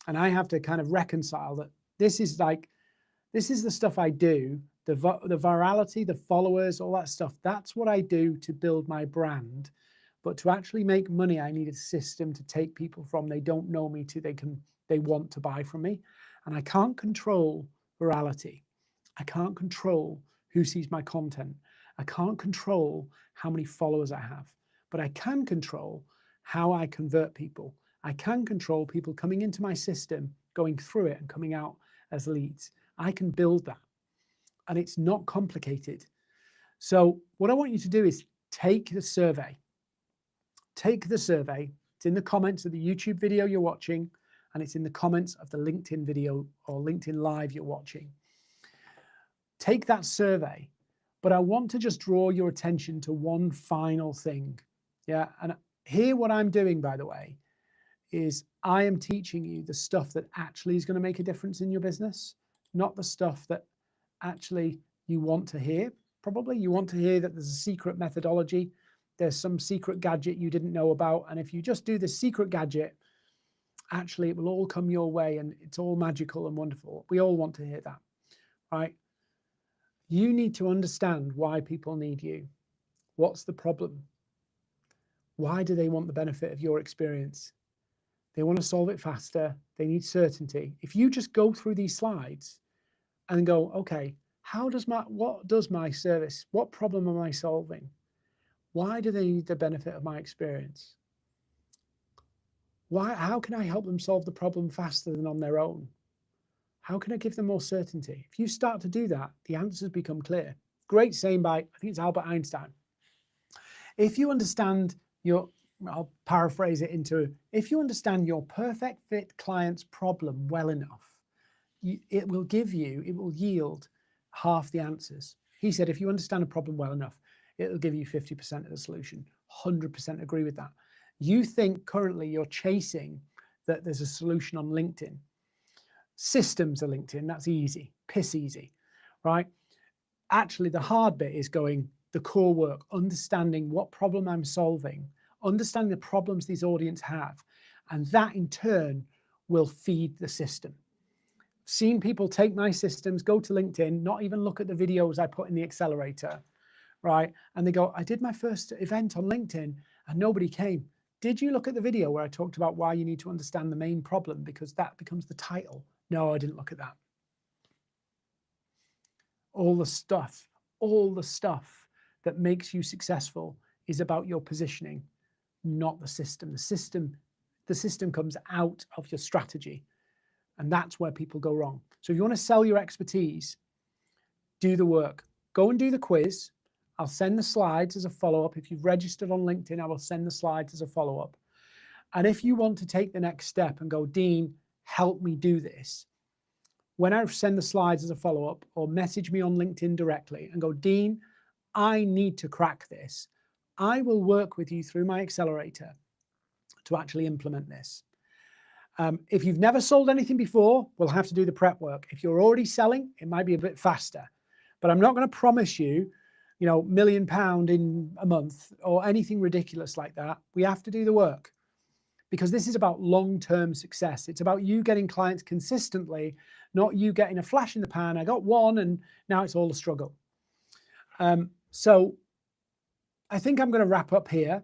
And I have to kind of reconcile that this is the stuff I do, the virality, the followers, all that stuff. That's what I do to build my brand. But to actually make money, I need a system to take people from they don't know me to they want to buy from me. And I can't control virality. I can't control who sees my content. I can't control how many followers I have, but I can control how I convert people. I can control people coming into my system, going through it and coming out as leads. I can build that. And it's not complicated. So what I want you to do is take the survey. Take the survey. It's in the comments of the YouTube video you're watching, and it's in the comments of the LinkedIn video or LinkedIn Live you're watching. Take that survey, but I want to just draw your attention to one final thing. Yeah, and here what I'm doing, by the way, is I am teaching you the stuff that actually is going to make a difference in your business, not the stuff that actually you want to hear. Probably you want to hear that there's a secret methodology, there's some secret gadget you didn't know about, and if you just do the secret gadget, actually it will all come your way and it's all magical and wonderful. We all want to hear that, right? You need to understand why people need you. What's the problem? Why do they want the benefit of your experience? They want to solve it faster. They need certainty. If you just go through these slides and go, okay, what does my service, what problem am I solving? Why do they need the benefit of my experience? How can I help them solve the problem faster than on their own? How can I give them more certainty? If you start to do that, the answers become clear. Great saying by, I think it's Albert Einstein. If you understand I'll paraphrase it into, if you understand your perfect fit client's problem well enough, it will yield half the answers. He said, if you understand a problem well enough, it'll give you 50% of the solution. 100% agree with that. You think currently you're chasing that there's a solution on LinkedIn. Systems are LinkedIn, that's easy, piss easy, right? Actually, the hard bit is going the core work, understanding what problem I'm solving, understanding the problems these audience have, and that in turn will feed the system. I've seen people take my systems, go to LinkedIn, not even look at the videos I put in the accelerator, right? And they go, I did my first event on LinkedIn and nobody came. Did you look at the video where I talked about why you need to understand the main problem because that becomes the title? No, I didn't look at that. All the stuff that makes you successful is about your positioning, not the system. The system comes out of your strategy, and that's where people go wrong. So if you want to sell your expertise, do the work. Go and do the quiz. I'll send the slides as a follow-up. If you've registered on LinkedIn, I will send the slides as a follow-up. And if you want to take the next step and go, Dean, help me do this, when I send the slides as a follow-up, or message me on LinkedIn directly and go, Dean, I need to crack this, I will work with you through my accelerator to actually implement this. If you've never sold anything before, we'll have to do the prep work. If you're already selling, it might be a bit faster, but I'm not going to promise you, £1 million in a month or anything ridiculous like that. We have to do the work because this is about long-term success. It's about you getting clients consistently, not you getting a flash in the pan. I got one and now it's all a struggle. So I think I'm going to wrap up here.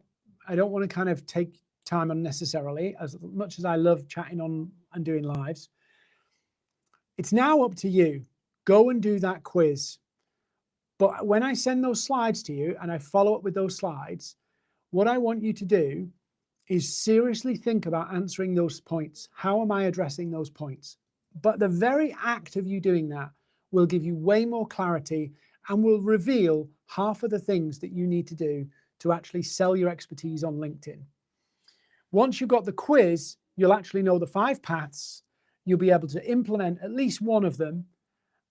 I don't want to kind of take time unnecessarily, as much as I love chatting on and doing lives. It's now up to you. Go and do that quiz. But when I send those slides to you and I follow up with those slides, what I want you to do is seriously think about answering those points. How am I addressing those points? But the very act of you doing that will give you way more clarity and will reveal half of the things that you need to do to actually sell your expertise on LinkedIn. Once you've got the quiz, you'll actually know the 5 paths. You'll be able to implement at least one of them,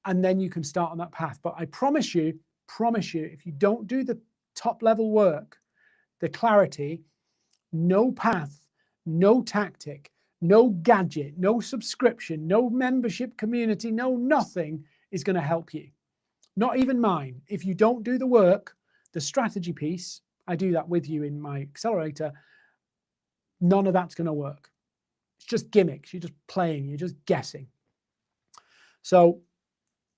and then you can start on that path. But I promise you, if you don't do the top level work, the clarity, no path, no tactic, no gadget, no subscription, no membership community, no nothing is going to help you. Not even mine. If you don't do the work, the strategy piece, I do that with you in my accelerator, none of that's going to work. It's just gimmicks. You're just playing. You're just guessing. So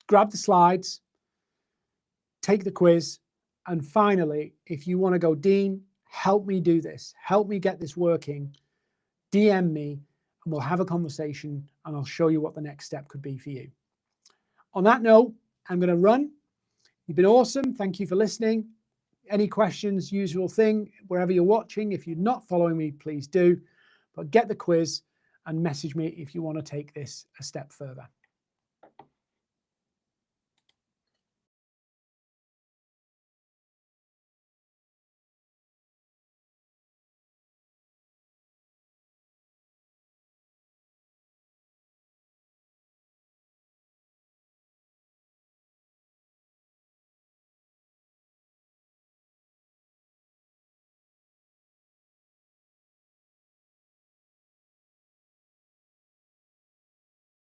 grab the slides, take the quiz, and finally, if you want to go, Dean, help me do this, help me get this working, DM me and we'll have a conversation and I'll show you what the next step could be for you. On that note, I'm going to run. You've been awesome. Thank you for listening. Any questions, usual thing, wherever you're watching. If you're not following me, please do. But get the quiz and message me if you want to take this a step further.